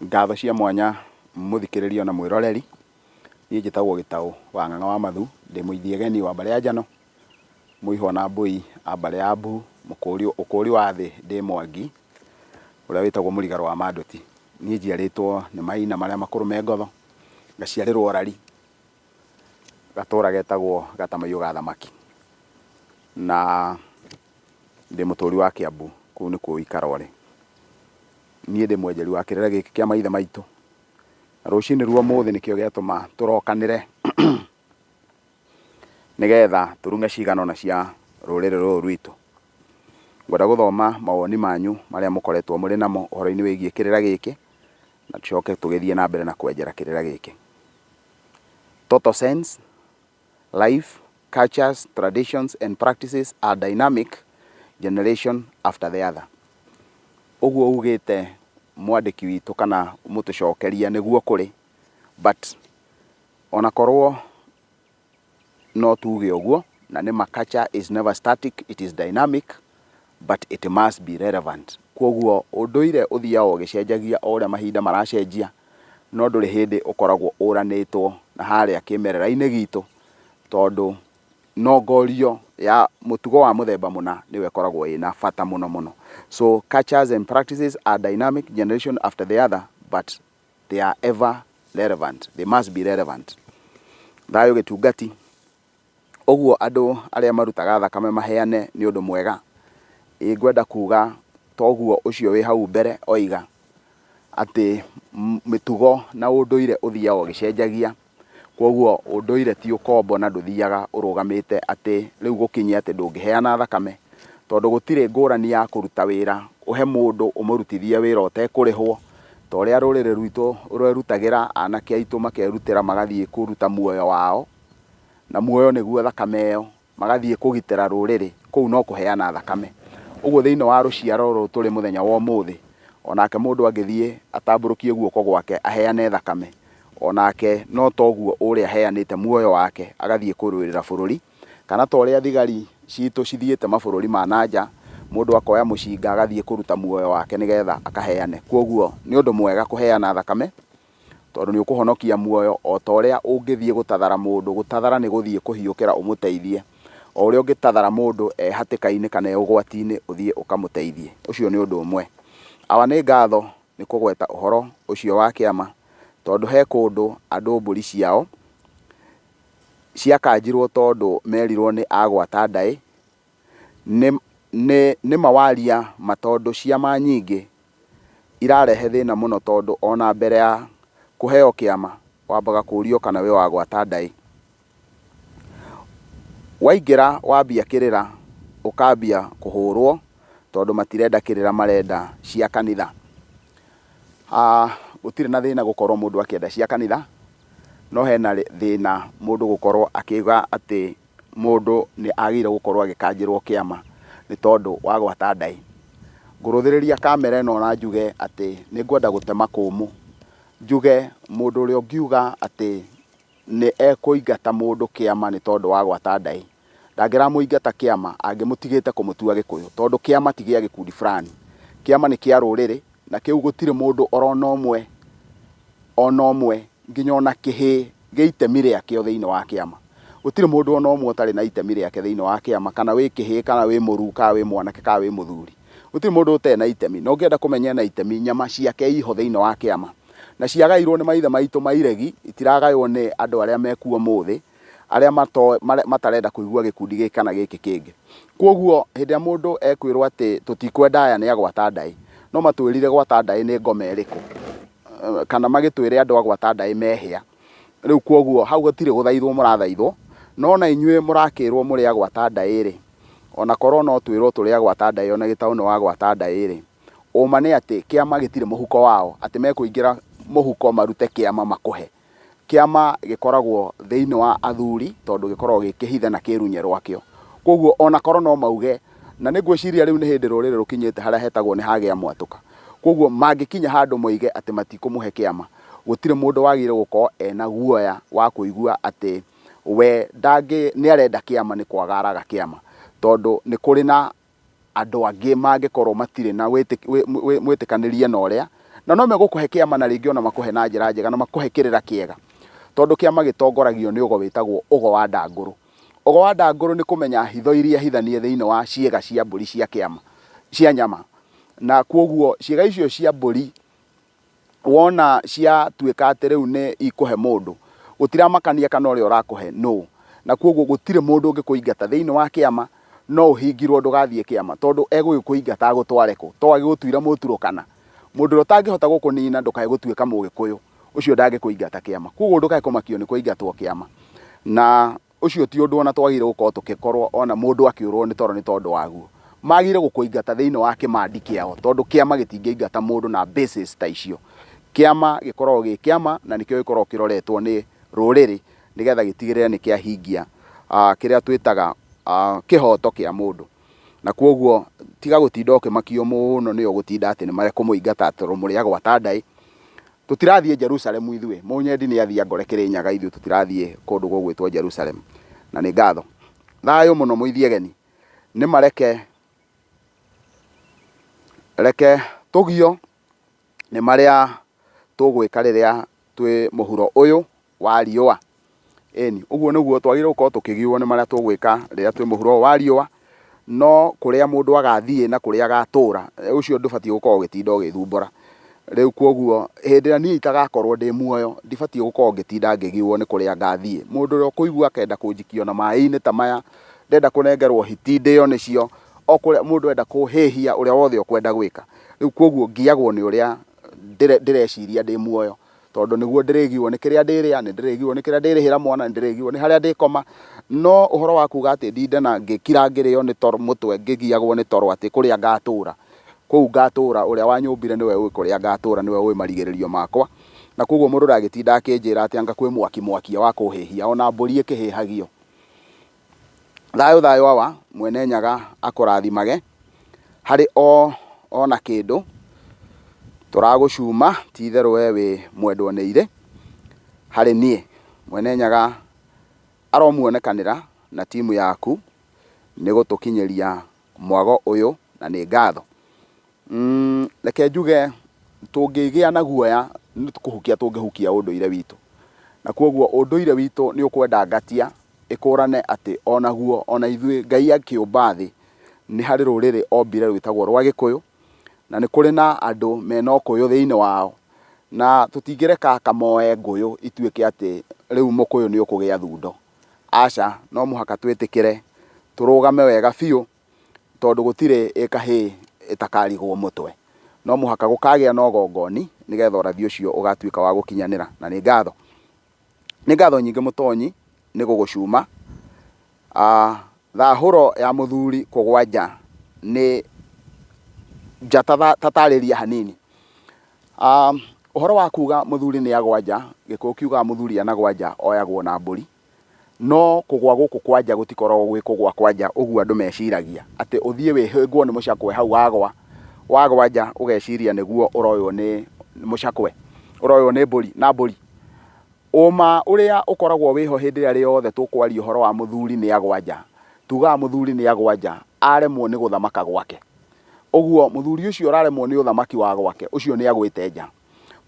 Ngatho cia mwanya muthikiririo na mwiroreri. Niĩ njĩtagwo Gĩtaũ wa Ng'ang'a wa Mathu, ndĩ mũithiegeni wa mbarĩ ya Njano, mũihwo na mbũi a mbarĩ ya Mbu, ũkũri wa thĩ ndĩ Mwangi, ũrĩa wĩtagwo mũrigaro wa Madũti. Niĩ njiarĩtwo nĩ maina marĩa makũrũ me Ngotho, ngaciarĩrwo Rari, gatũũra getagwo Gatamaiyũ ga Thamaki, na ndĩ mũtũũri wa Kĩambu, kũu nĩkuo ũikara ũrĩ. Niĩ ndĩ mwenjeri wa kĩrĩra gĩkĩ kĩa maithe maitũ, na rũcinĩ rwa ũmũthĩ nĩkĩo gĩatũma tũrokanĩre nĩgetha tũrunge cigano cia rũrĩrĩ rũrũ rwitũ. Ngwenda gũthoma mawoni manyu marĩa mũkoretwo mũrĩ namo ũhoro-inĩ wĩgiĩ kĩrĩra gĩkĩ, na tũcoke tũgĩthiĩ na mbere na kwenjera kĩrĩra gĩkĩ. Total sense, life, cultures, traditions and practices are dynamic generation after the other. Ũguo ugĩte mwandĩki witũ kana mũtũcokeria nĩguo kũrĩ, but ona korwo no tuge ũguo, na nĩma culture is never static, it is dynamic, but it must be relevant. Kwoguo ũndũire ũthiaga ũgĩcenjagia o ũrĩa mahinda maracenjia, no ndũrĩ hĩndĩ ũkoragwo ũranĩtwo na harĩa kĩmerera-inĩ gitũ, tondũ nongorio ya mũtugo wa mũthemba mũna nĩwe ĩkoragwo ĩna bata mũno mũno. So cultures and practices are dynamic generation after the other, but they are ever relevant. They must be relevant. Thayũ gĩtungati. Ũguo andũ arĩa marutaga thakame maheane nĩ ũndũ mwega. Ngwenda kuga toguo ũcio wĩ hau mbere oiga atĩ mĩtugo na ũndũire ũthiaga ũgĩcenjagia. Kwoguo ũndũire ti ũkombo na ndũthiaga ũrũgamĩte atĩ rĩu gũkinyia atĩ ndũngĩheana thakame, tondũ gũtirĩ ngũrani ya kũruta wĩra ũhe mũndũ ũmũrutithie wĩra ũtekũrĩhwo, ta ũrĩa rũrĩrĩ rwitũ rwerutagĩra, anake aitũ makerutĩra magathiĩ kũruta muoyo wao, na muoyo nĩguo thakame ĩyo, magathiĩ kũgitĩra rũrĩrĩ, kũu no kũheana thakame. Ũguo thĩinĩ wa rũciaro rũrũ tũrĩ mũthenya wa ũmũthĩ, onake mũndũ angĩthiĩ atambũrũkie guoko gwake aheane thakame, onake no toguo ũrĩa aheanĩte muoyo wake agathiĩ kũrũĩrĩra bũrũri, kana ta ũrĩa thigari citũ cithiĩte mabũrũri ma nanja, mũndũ akoya mũcinga agathiĩ kũruta muoyo wake nĩgetha akaheane. Kwoguo nĩ ũndũ mwega kũheana thakame, tondũ nĩ ũkũhonokia muoyo, o ta ũrĩa ũngĩthiĩ gũtathara mũndũ, gũtathara nĩ gũthiĩ kũhiũkĩra ũmũteithie, o ũrĩa ũngĩtathara mũndũ hatĩka-inĩ kana ũgwati-inĩ ũthiĩ ũkamũteithie. Ũcio nĩ ũndũ ũmwe. Awa nĩ ngatho nĩ kũgweta ũhoro ũcio wa kĩama, tondũ he kũndũ andũ mbũri ciao ciakanjirwo tondũ merirwo nĩ agwata ndaĩ, nĩ mawaria matondũ ciama nyingĩ irarehe thĩna mũno, tondũ ona mbere ya kũheo kĩama wambaga kũrio kana wĩ wagwata ndaĩ. Waingĩra wambia kĩrĩra ũkambia kũhũrwo, tondũ matirenda kĩrĩra, marenda cia kanitha. Gũtirĩ na thĩna gũkorwo mũndũ akĩenda cia kanitha, no hena thĩna mũndũ gũkorwo akiuga atĩ mũndũ nĩ agĩrĩire gũkorwo agĩkanjĩrwo kĩama nĩ tondũ wa gwata ndaĩ. Ngũrũthĩrĩria kamera ĩno na njuge atĩ nĩ ngwenda gũtema kũmũ, njuge mũndũ ũrĩa ũngiuga atĩ nĩ ekũingata mũndũ kĩama nĩ tondũ wa gwata ndaĩ, ndangĩramũingata kĩama angĩmũtigĩte kũmũtua Gĩkũyũ, tondũ kĩama ti gĩa gĩkundi fulani, kĩama nĩ kĩa rũrĩrĩ, na kĩu gũtirĩ mũndũ ona ũmwe nginya ona kĩhĩ gĩa itemi rĩakĩo thĩinĩ wa kĩama. Gũtirĩ mũndũ ona ũmwe ũtarĩ na itemi rĩake thĩinĩ wa kĩama, kana wĩ kĩhĩ, kana wĩ mũruu, kana wĩ mwanake, kana wĩ mũthuri. Gũtirĩ mũndũ ũtarĩ na itemi. No ngĩenda kũmenya na itemi, nyama ciake iho thĩinĩ wa kĩama, na ciagairwo nĩ maithe maitũ mairegi, itiragaywo nĩ andũ arĩa mekuo mũthĩ, arĩa matarenda kũigua gĩkundi gĩkĩ kana gĩkĩ kĩngĩ. Kwoguo hĩndĩ ĩrĩa mũndũ ekwĩrwo atĩ tũtikwenda aya nĩ agwata ndaĩ, no matwĩrire gwata ndaĩ nĩ ngoma ĩrĩkũ, kana magĩtwĩre andũ agwata ndaĩ mehĩa. Rĩu kwoguo hau gũtirĩ gũthaithwo mũrathaithwo, no na inyuĩ mũrakĩrwo mũrĩ agwata ndaĩ rĩ, ona korwo no twĩrwo tũrĩ agwata ndaĩ, ona Gĩtaũ nĩ wagwata ndaĩ rĩ, ũma nĩ atĩ kĩama gĩtirĩ mũhuko wao atĩ mekũingĩra mũhuko marute kĩama makũhe. Kĩama gĩkoragwo thĩinĩ wa athuri, tondũ gĩkoragwo gĩkĩhithe na kĩrunye rwakĩo. Kwoguo ona korwo no mauge, na nĩ ngwĩciria rĩu nĩ hĩndĩ rũrĩrĩ rũkinyĩte harĩa hetagwo nĩ hagĩa mwatũka. Kwoguo mangĩkinya handũ moige atĩ matikũmũhe kĩama, gũtirĩ mũndũ wagĩrĩire gũkorwo ena guoya wa kũigua atĩ we nĩ arenda kĩama nĩ kwaga araga kĩama, tondũ nĩ kũrĩ na andũ angĩ mangĩkorwo matirĩ na mwĩtĩkanĩrie na ũrĩa, na no megũkũhe kĩama na rĩngĩ ona makũhe na njĩra njega na makũhe kĩrĩra kĩega, tondũ kĩama gĩtongoragio nĩ ũgo wĩtagwo ũgo wa Ndangũrũ. Ũgo wa Ndangũrũ nĩ kũmenya hitho iria hithanie thĩinĩ wa ciĩga cia mbũri cia kĩama cia nyama, na kwoguo ciĩga icio cia mbũri wona ciatuĩka atĩ rĩu nĩ ikũhe mũndũ, gũtiramakania kana ũrĩa ũrakũhe no, na kwoguo gũtirĩ mũndũ ũngĩkũingata thĩinĩ wa kĩama, no ũhingirwo ndũgathiĩ kĩama, tondũ egũgĩkũingata agũtware kũ, to agĩgũtuĩra mũturũkana. Mũndũ ũrĩa ũtangĩhota gũkũnina ndũkae gũtuĩka Mũgĩkũyũ, ũcio ndangĩkũingata kĩama, kwoguo ndũkae kũmakio nĩ kũingatwo kĩama. Na ũcio ti ũndũ ona twagĩrĩire gũkorwo tũgĩkorwo ona mũndũ akĩũrwo nĩ toro nĩ tondũ waguo. Magĩrĩire gũkũingata thĩinĩ wa kĩmandi kĩao, tondũ kĩama gĩtingĩingata mũndũ na basis ta icio. Kĩama gĩkoragwo gĩ kĩama na nĩkĩo gĩkoragwo kĩroretwo nĩ rũrĩrĩ nĩgetha gĩtigĩrĩre nĩ kĩahingia kĩrĩa twĩtaga kĩhoto kĩa mũndũ. Na kwoguo tiga gũtinda ũkĩmakio mũno nĩ ũgũtinda atĩ nĩ marekũmũingata tondũ mũrĩ agwata ndaĩ. Tũtirathiĩ Jerusalemu ithuĩ, Mũnyendi nĩ athiĩ Angore Kĩrĩnyaga, ithuĩ tũtirathiĩ kũndũ gũgwĩtwo Jerusalem. Na nĩ ngatho. Thayũ mũno mũithie geni. Nĩ mareke tũgio nĩ marĩa tũgwĩka rĩrĩa twĩ mũhuro ũyũ wa riũa. Ĩni, ũguo nĩguo twagĩrĩirwo gũkorwo tũkĩgiũo nĩ marĩa tũgwĩka rĩrĩa twĩ mũhuro wa riũa, no kũrĩa mũndũ agathiĩ na kũrĩa agatũũra, ũcio ndũbatiĩ gũkorwo ũgĩtinda ũgĩthumbũra. Rĩu kwoguo hĩndĩ ĩrĩa niĩ itagakorwo ndĩ muoyo, ndibatiĩ gũkorwo ngĩtinda ngĩgiũo nĩ kũrĩa ngathiĩ. Mũndũ ũrĩa ũkũigua akenda kũnjikio na maĩ-inĩ ta maya, ndenda kũnengerwo hiti ndĩo nĩcio, o kũrĩa mũndũ enda kũhĩhia ũrĩa wothe ũkwenda gwĩka. Rĩu kwoguo ngiagwo nĩ ũrĩa ndĩreciria ndĩ muoyo, tondũ nĩguo ndĩrĩgiũo nĩ kĩrĩa ndĩrĩa, nĩ ndĩrĩgiũo nĩ kĩrĩa ndĩrĩhĩra mwana, nĩ ndĩrĩgiũo nĩ harĩa ndĩkoma. No ũhoro wa kuuga atĩ ndinde na ngĩkira ngĩrĩo nĩ toro mũtwe, ngĩgiagwo nĩ toro atĩ kũrĩa ngatũũra, kũu ngatũũra, ũrĩa wanyũmbire nĩwe ũĩ kũrĩa ngatũũra, nĩwe ũĩ marigĩrĩrio makwa. Na kwoguo mũndũ ndagĩtinda akĩnjĩra atĩ anga kwĩ mwaki wa kũhĩhia, ona mbũri ĩkĩhĩhagio. Thayũ awa Mwene Nyaga akũrathimage harĩ ona kĩndũ tũragũcuma, ti itherũ we wĩ mwendwo nĩ irĩ harĩ niĩ. Mwene Nyaga aromuonekanĩra na timu yaku nĩ gũtũkinyĩria mwago ũyũ na nĩ ngatho. Reke njuge tũngĩgĩa na guoya nĩ kũhukia tũngĩhukia ũndũire witũ, na kwoguo ũndũire witũ nĩ ũkwenda ngatia ĩkũrane atĩ onaguo ona ithuĩ Ngai akĩũmba thĩ nĩ harĩ rũrĩrĩ ombire rwĩtagwo rwa Gĩkũyũ, na nĩ kũrĩ na andũ mena ũkũyũ thĩinĩ wao, na tũtingĩreka kamoe ngũyũ ituĩke atĩ rĩu Mũkũyũ nĩ ũkũgĩa thundo. Aca, no mũhaka twĩtĩkĩre tũrũgame wega biũ, tondũ gũtirĩ ĩkahĩ ĩtakarigwo mũtwe. No mũhaka gũkagĩa na ũgongoni nĩgetha ũrathi ũcio ũgatuĩka wa gũkinyanĩra, na nĩ ngatho. Nĩ ngatho nyingĩ mũtonyi nĩ gũgũcuma. Thahũro ya mũthuri kũgwa nja nĩ tatarĩria hanini. Ũhoro wa kuga mũthuri nĩ agwa nja, Gĩkũyũ kiugaga mũthuri anagwa nja oyagwo na mbũri, no kũgwa gũkũ kwa nja gũtikoragwo gwĩ kũgwa kwa nja ũguo andũ meciragia atĩ ũthiĩ wĩhĩngwo nĩ mũcakwe hau wagwa nja ũgeciria nĩguo ũroywo nĩ mũcakwe, ũroywo nĩ mbũri. Ũma ũrĩa ũkoragwo wĩho hĩndĩ ĩrĩa rĩothe tũkwaria ũhoro wa mũthuri nĩ agwa nja, tugaga mũthuri nĩ agwa nja aremwo nĩ gũthamaka gwake. Ũguo mũthuri ũcio ũraremwo nĩ ũthamaki wa gwake, ũcio nĩ agwĩte nja.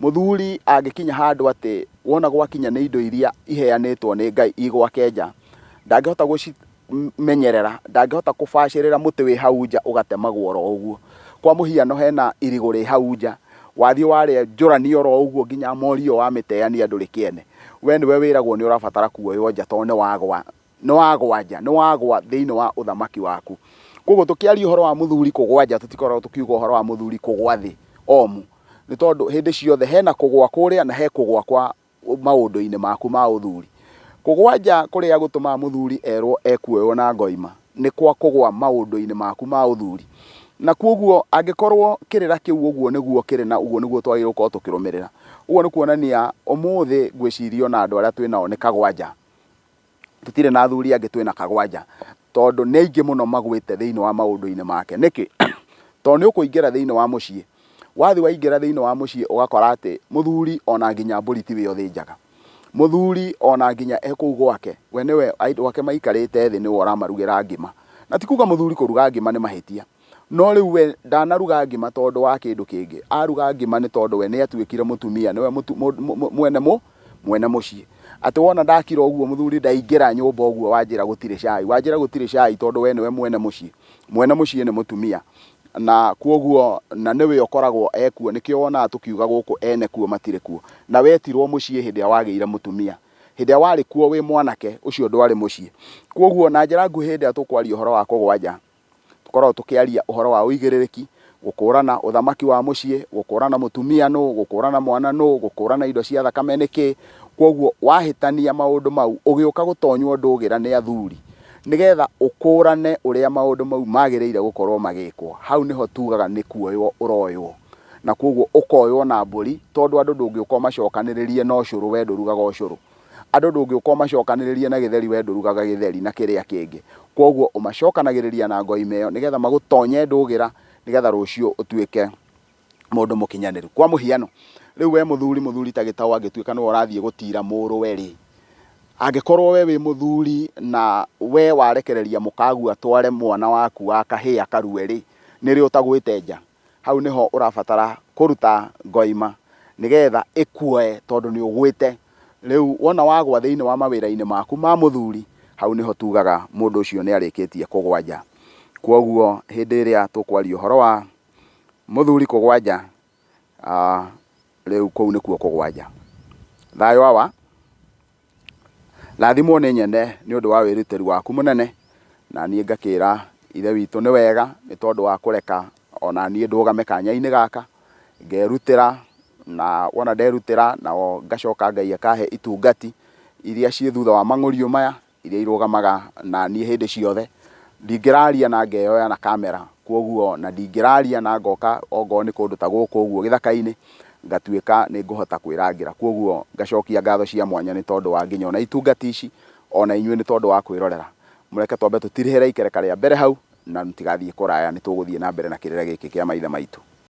Mũthuri angĩkinya handũ atĩ wona gwakinya nĩ indo iria iheanĩtwo nĩ Ngai igwake nja, ndangĩhota gũcimenyerera, ndangĩhota kũbacĩrĩra mũtĩ wĩ hau nja ũgatemagwo oro ũguo. Kwa mũhiano hena irigũ rĩ hau nja, wathiĩ warĩa njũrani oro ũguo nginya morio wa mĩteania ndũrĩ kĩene, we nĩwe wĩragwo nĩ ũrabatara kuoywo nja tondũ nĩ wagwa nja, nĩ wagwa thĩinĩ wa ũthamaki waku. Kwoguo tũkĩaria ũhoro wa mũthuri kũgwa nja, tũtikoragwo tũkiuga ũhoro wa mũthuri kũgwa thĩ omu, nĩ tondũ hĩndĩ ciothe hena kũgwa kũrĩa na he kũgwa kwa maũndũ-inĩ maku ma ũthuri. Kũgwa nja kũrĩa gũtũmaga mũthuri erwo ekuoywo na ngoima nĩ kwa kũgwa maũndũ-inĩ maku ma ũthuri. Na kwoguo angĩkorwo kĩrĩra kĩu ũguo nĩguo kĩrĩ na ũguo nĩguo twagĩrĩirwo gũkorwo tũkĩrũmĩrĩra, ũguo nĩ kuonania ũmũthĩ ngwĩciria na andũ arĩa twĩnao nĩ kagwa nja, tũtirĩ na athuri angĩ twĩna kagwa nja, tondũ nĩ aingĩ mũno magwĩte thĩinĩ wa maũndũ-inĩ make. Nĩkĩ? Tondũ nĩ ũkũingĩra thĩinĩ wa mũciĩ, wathi waingĩra thĩinĩ wa mũciĩ ũgakora atĩ mũthuri ona nginya mbũri tiwe ũthĩnjaga, mũthuri ona nginya kũu gwake we nĩwe andũ ake maikarĩte thĩ nĩwe ũramarugĩra ngima. Na ti kuga mũthuri kũruga ngima nĩ mahĩtia, no riu we ndanaruga ngima tondu wa kindu kingi, aruga ngima ni tondu we ni atuikire mutumia, niwe mwene mucii. Ati wona ndakira uguo muthuri ndaingira nyumba uguo wanjira gutire cai, wanjira gutire cai tondu we niwe mwene mucii. Mwene mucii ni mutumia, na kuoguo na niwe ukoragwo ekuo, nikio wona tukiuga guku ene kuo matire kuo, na wetirwo mucii hindi ya wagiire mutumia, hindi ya wari kuo wi mwanake ucio ndwari mucii. Kuoguo na njira nguhi hindi ya tukwaria uhoro wa kugwa nja, tukorwo tukiaria uhoro wa uigiririki, gukurana uthamaki wa mucii, gukurana mutumia no, gukurana mwana no, gukurana indo cia thakame niki. Kuoguo wahitania maundu mau ugiuka gutonywo ndugira ni athuri, nigetha ukurane uria maundu mau magiriire gukorwo magikwo, hau niho tugaga ni kuoywo uroywo. Na kuoguo ukoywo na mburi tondu andu ndungiuka macokaniririe na ucuru we ndurugaga ucuru, andu ndungiuka macokaniririe na githeri we ndurugaga githeri na kiria kingi. Kuoguo umacokanagiriria na ngoima iyo nigetha magutonye ndugira, nigetha rucio utuike mundu mukinyaniru. Kwa muhiano riu we muthuri ta Gitau angituika no urathie gutira muruwe ri, angikorwo we wi muthuri na we warekereria mukagu atware mwana waku wa kahii akarue ri, niri utagwite nja. Hau niho urabatara kuruta ngoima nigetha ikuoe tondu ni ugwite. Riu wona wagwa thiini wa mawira-ini maku ma muthuri, hau niho tugaga mundu ucio ni arikitie kugwa nja. Kuoguo hindi iria tukwaria uhoro wa muthuri kugwa nja, riu kou nikuo kugwa nja. Thayo wawa rathimwo ni nyene ni undu wa wirutiri waku munene, na nie ngakira ithe witu ni wega ni tondu wa kureka ona nie ndugame kanya-ini gaka ngerutira, na wona nderutira nao ngacoka Ngai akahe itungati iria cie thutha wa mang'urio maya iria irugamaga na nie hindi ciothe. Ndingiraria na ngeoya na kamera, kuoguo na ndingiraria na ngoka ongo ni kundu ta guku uguo githaka-ini ngatuika ni nguhota kwirangira. Kuoguo ngacokia ngatho cia mwanya ni tondu wa nginya ona itungati ici, ona inyue ni tondu wa kwirorera. Mureke twambe tutirihire ikereka ria mbere hau, na mutigathie kuraya, ni tuguthie na mbere na kirere giki kia maithe maitu.